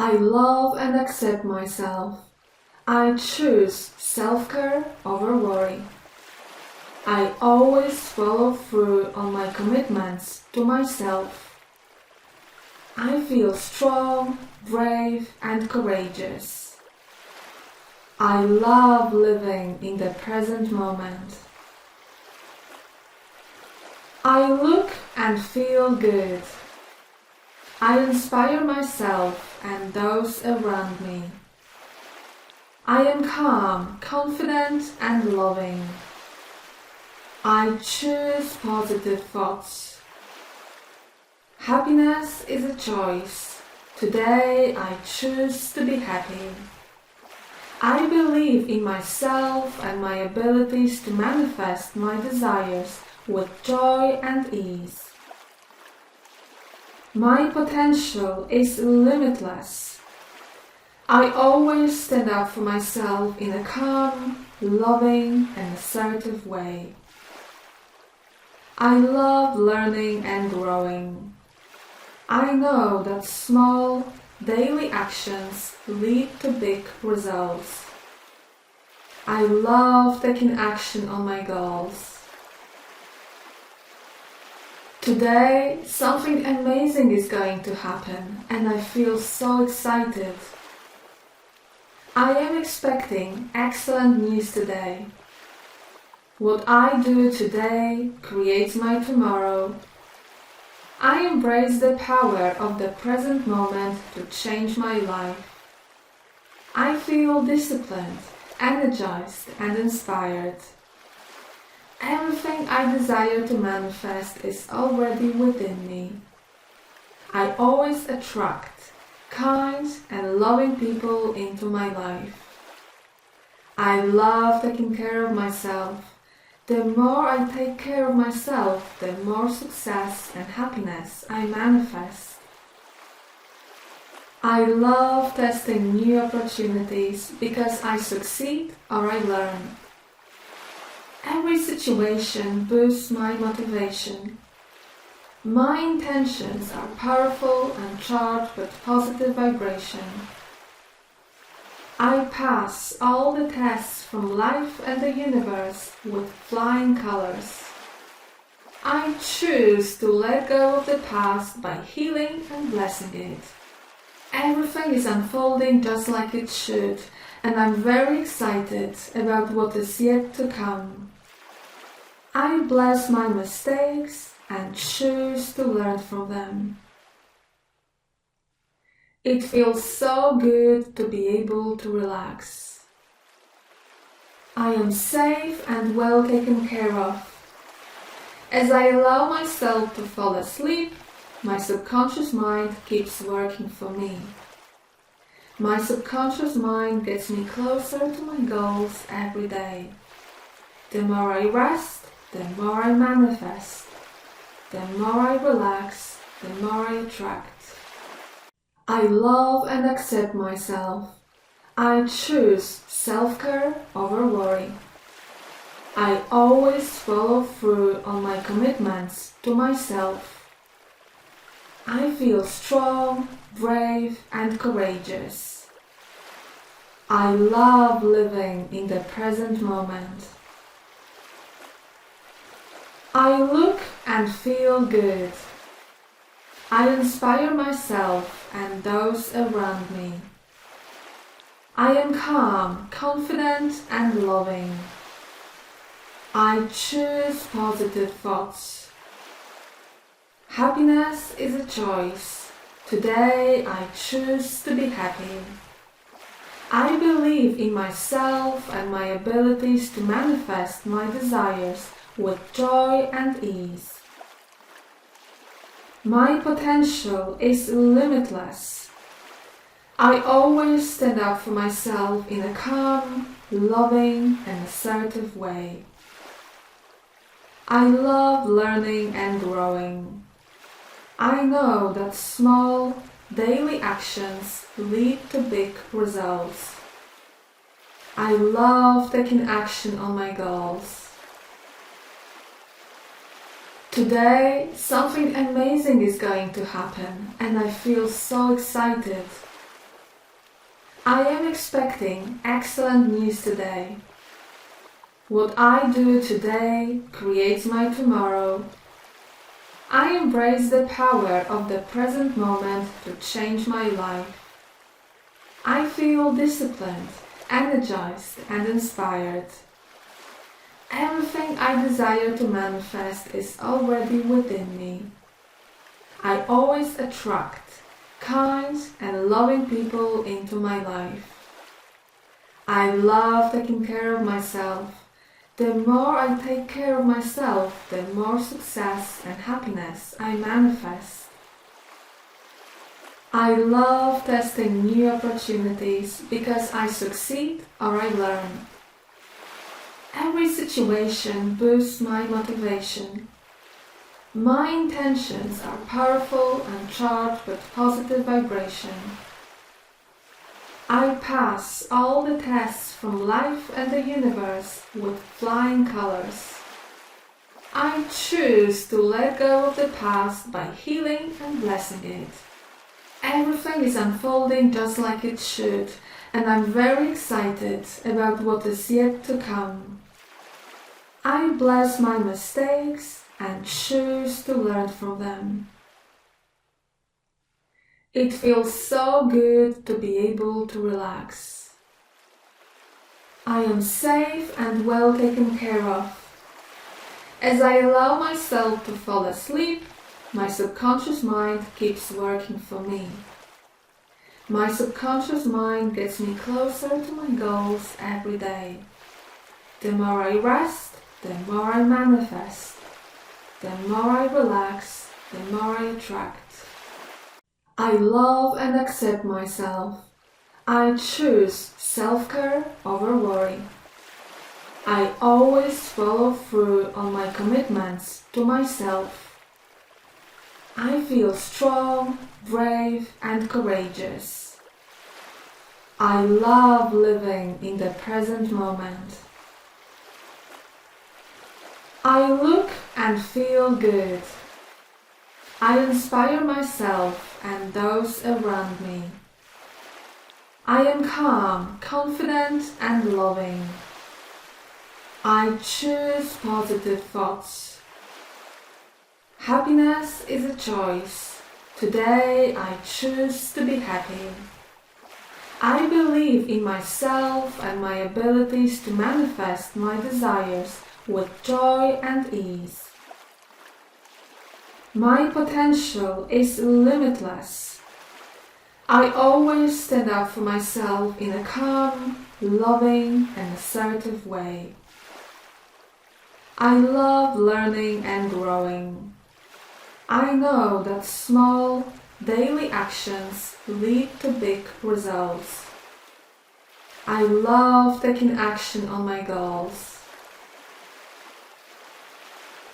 I love and accept myself. I choose self-care over worry. I always follow through on my commitments to myself. I feel strong, brave, and courageous. I love living in the present moment. I look and feel good. I inspire myself and those around me. I am calm, confident, and loving. I choose positive thoughts. Happiness is a choice. Today I choose to be happy. I believe in myself and my abilities to manifest my desires with joy and ease. My potential is limitless. I always stand up for myself in a calm, loving, and assertive way. I love learning and growing. I know that small, daily actions lead to big results. I love taking action on my goals. Today, something amazing is going to happen, and I feel so excited. I am expecting excellent news today. What I do today creates my tomorrow. I embrace the power of the present moment to change my life. I feel disciplined, energized, and inspired. Everything I desire to manifest is already within me. I always attract kind and loving people into my life. I love taking care of myself. The more I take care of myself, the more success and happiness I manifest. I love testing new opportunities because I succeed or I learn. Every situation boosts my motivation. My intentions are powerful and charged with positive vibration. I pass all the tests from life and the universe with flying colors. I choose to let go of the past by healing and blessing it. Everything is unfolding just like it should, and I'm very excited about what is yet to come. I bless my mistakes and choose to learn from them. It feels so good to be able to relax. I am safe and well taken care of. As I allow myself to fall asleep, my subconscious mind keeps working for me. My subconscious mind gets me closer to my goals every day. The more I rest, the more I manifest. The more I relax, the more I attract. I love and accept myself. I choose self-care over worry. I always follow through on my commitments to myself. I feel strong, brave, and courageous. I love living in the present moment. I look and feel good. I inspire myself and those around me. I am calm, confident, and loving. I choose positive thoughts. Happiness is a choice. Today I choose to be happy. I believe in myself and my abilities to manifest my desires with joy and ease. My potential is limitless. I always stand up for myself in a calm, loving, and assertive way. I love learning and growing. I know that small, daily actions lead to big results. I love taking action on my goals. Today, something amazing is going to happen, and I feel so excited. I am expecting excellent news today. What I do today creates my tomorrow. I embrace the power of the present moment to change my life. I feel disciplined, energized, and inspired. Everything I desire to manifest is already within me. I always attract kind and loving people into my life. I love taking care of myself. The more I take care of myself, the more success and happiness I manifest. I love testing new opportunities because I succeed or I learn. Every situation boosts my motivation. My intentions are powerful and charged with positive vibration. I pass all the tests from life and the universe with flying colors. I choose to let go of the past by healing and blessing it. Everything is unfolding just like it should, and I'm very excited about what is yet to come. I bless my mistakes and choose to learn from them. It feels so good to be able to relax. I am safe and well taken care of. As I allow myself to fall asleep, my subconscious mind keeps working for me. My subconscious mind gets me closer to my goals every day. The more I rest, the more I manifest. The more I relax, the more I attract. I love and accept myself. I choose self-care over worry. I always follow through on my commitments to myself. I feel strong, brave, and courageous. I love living in the present moment. I look and feel good. I inspire myself and those around me. I am calm, confident, and loving. I choose positive thoughts. Happiness is a choice. Today I choose to be happy. I believe in myself and my abilities to manifest my desires with joy and ease. My potential is limitless. I always stand up for myself in a calm, loving, and assertive way. I love learning and growing. I know that small, daily actions lead to big results. I love taking action on my goals.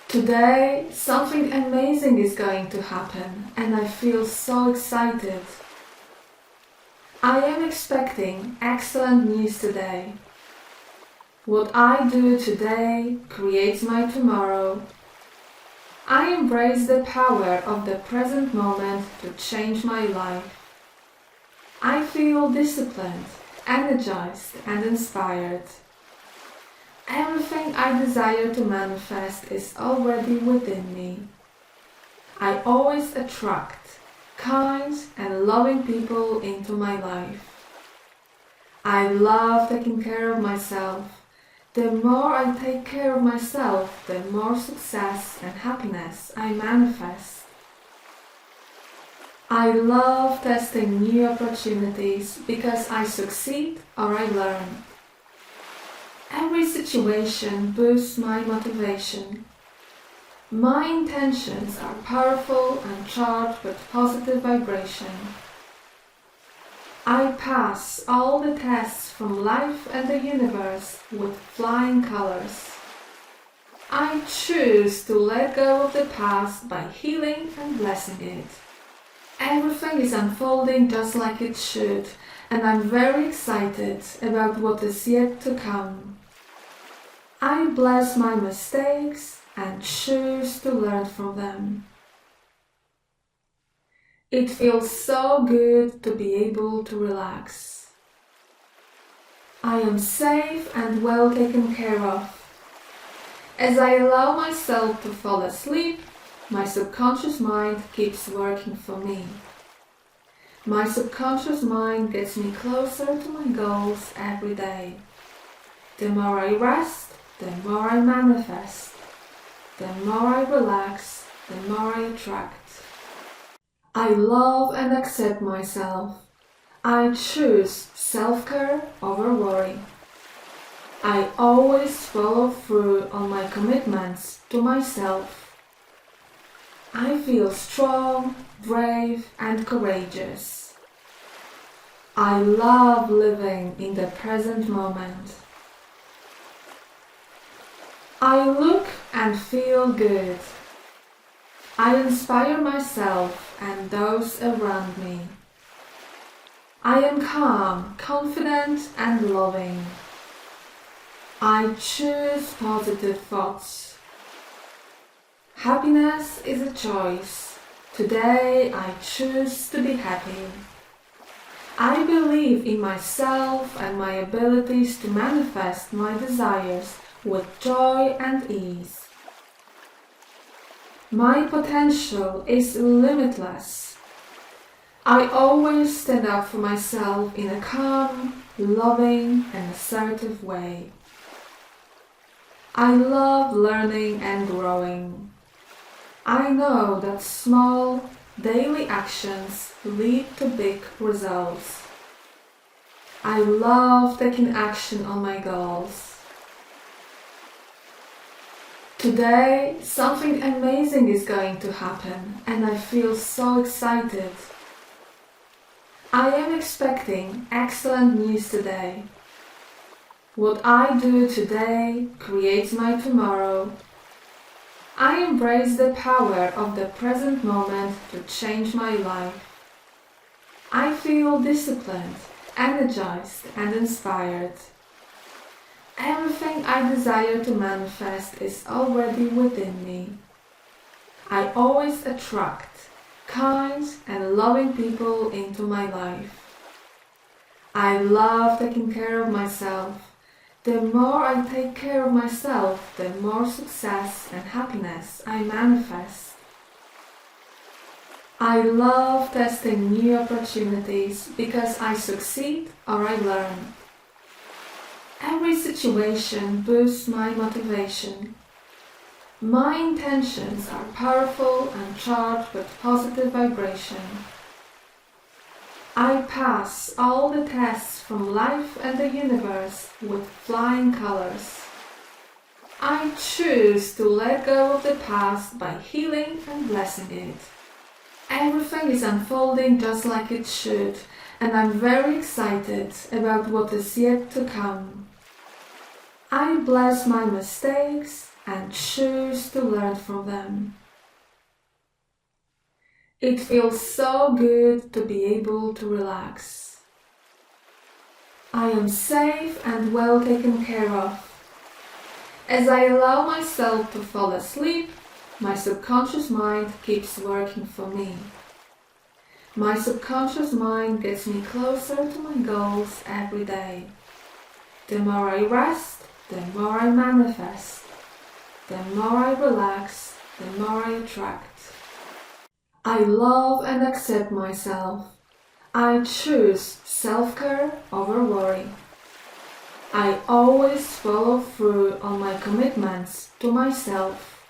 Today, something amazing is going to happen, and I feel so excited. I am expecting excellent news today. What I do today creates my tomorrow. I embrace the power of the present moment to change my life. I feel disciplined, energized, and inspired. Everything I desire to manifest is already within me. I always attract kind and loving people into my life. I love taking care of myself. The more I take care of myself, the more success and happiness I manifest. I love testing new opportunities because I succeed or I learn. Every situation boosts my motivation. My intentions are powerful and charged with positive vibration. I pass all the tests from life and the universe with flying colors. I choose to let go of the past by healing and blessing it. Everything is unfolding just like it should, and I'm very excited about what is yet to come. I bless my mistakes and choose to learn from them. It feels so good to be able to relax. I am safe and well taken care of. As I allow myself to fall asleep, my subconscious mind keeps working for me. My subconscious mind gets me closer to my goals every day. The more I rest, the more I manifest. The more I relax, the more I attract. I love and accept myself. I choose self-care over worry. I always follow through on my commitments to myself. I feel strong, brave, and courageous. I love living in the present moment. I look and feel good. I inspire myself and those around me. I am calm, confident, and loving. I choose positive thoughts. Happiness is a choice. Today I choose to be happy. I believe in myself and my abilities to manifest my desires with joy and ease. My potential is limitless. I always stand up for myself in a calm, loving, and assertive way. I love learning and growing. I know that small, daily actions lead to big results. I love taking action on my goals. Today, something amazing is going to happen, and I feel so excited. I am expecting excellent news today. What I do today creates my tomorrow. I embrace the power of the present moment to change my life. I feel disciplined, energized, and inspired. Everything I desire to manifest is already within me. I always attract kind and loving people into my life. I love taking care of myself. The more I take care of myself, the more success and happiness I manifest. I love testing new opportunities because I succeed or I learn. Every situation boosts my motivation. My intentions are powerful and charged with positive vibration. I pass all the tests from life and the universe with flying colors. I choose to let go of the past by healing and blessing it. Everything is unfolding just like it should, and I'm very excited about what is yet to come. I bless my mistakes and choose to learn from them. It feels so good to be able to relax. I am safe and well taken care of. As I allow myself to fall asleep, my subconscious mind keeps working for me. My subconscious mind gets me closer to my goals every day. The more I rest, the more I manifest. The more I relax, the more I attract. I love and accept myself. I choose self-care over worry. I always follow through on my commitments to myself.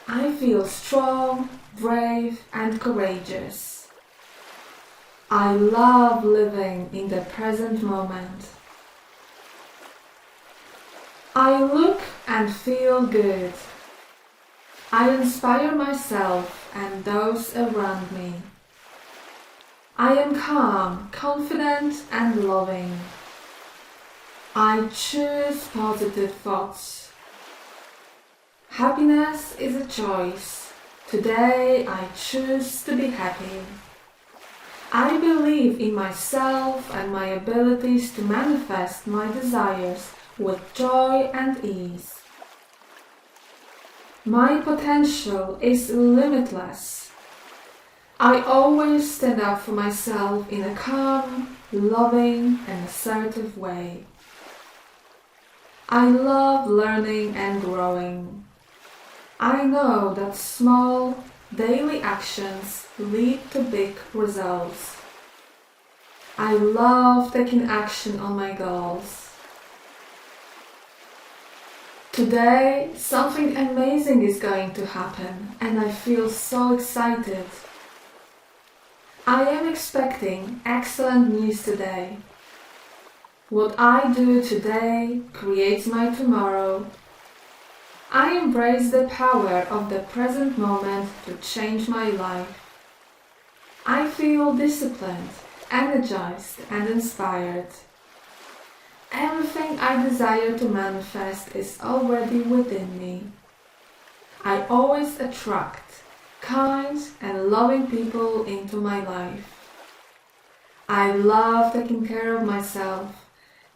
I feel strong, brave, and courageous. I love living in the present moment. I look and feel good. I inspire myself and those around me. I am calm, confident, and loving. I choose positive thoughts. Happiness is a choice. Today I choose to be happy. I believe in myself and my abilities to manifest my desires with joy and ease. My potential is limitless. I always stand up for myself in a calm, loving, and assertive way. I love learning and growing. I know that small, daily actions lead to big results. I love taking action on my goals. Today, something amazing is going to happen, and I feel so excited. I am expecting excellent news today. What I do today creates my tomorrow. I embrace the power of the present moment to change my life. I feel disciplined, energized, and inspired. Everything I desire to manifest is already within me. I always attract kind and loving people into my life. I love taking care of myself.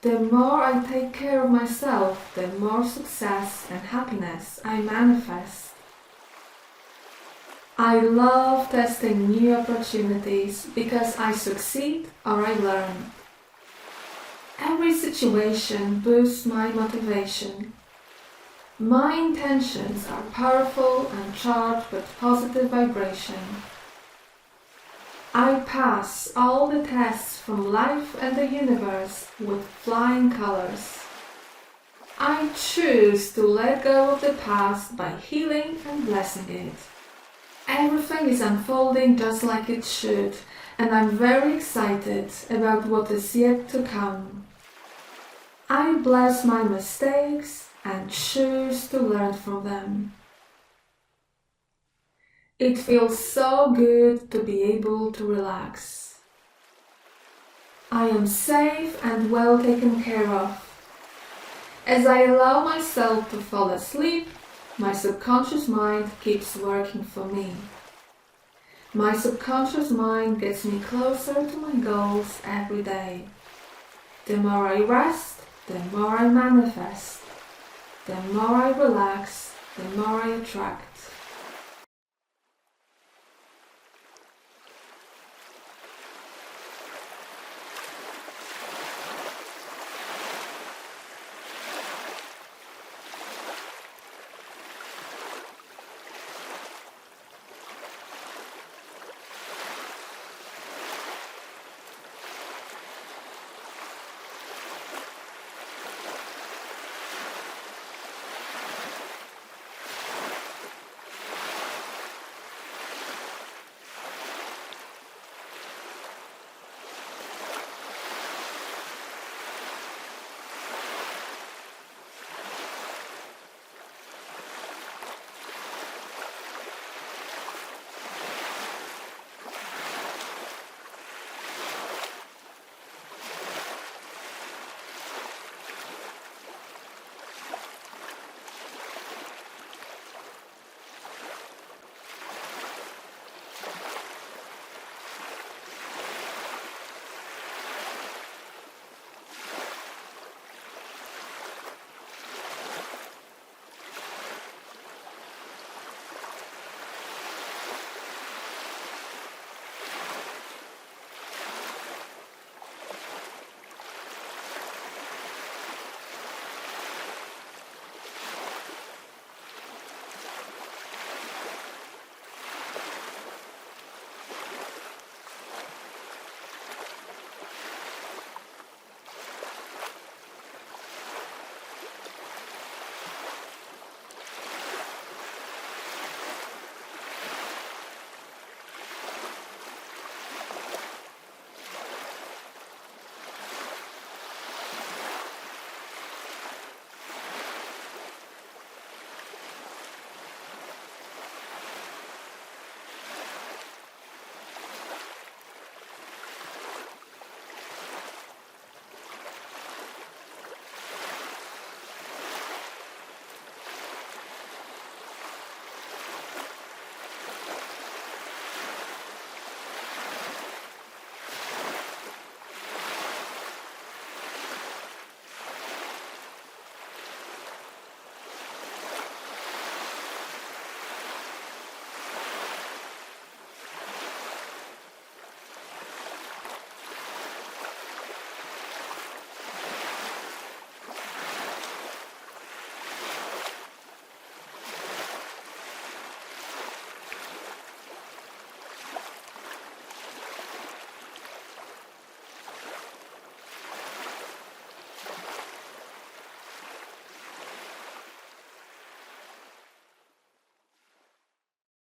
The more I take care of myself, the more success and happiness I manifest. I love testing new opportunities because I succeed or I learn. Every situation boosts my motivation. My intentions are powerful and charged with positive vibration. I pass all the tests from life and the universe with flying colors. I choose to let go of the past by healing and blessing it. Everything is unfolding just like it should, and I'm very excited about what is yet to come. I bless my mistakes and choose to learn from them. It feels so good to be able to relax. I am safe and well taken care of. As I allow myself to fall asleep, my subconscious mind keeps working for me. My subconscious mind gets me closer to my goals every day. The more I rest, the more I manifest. The more I relax, the more I attract.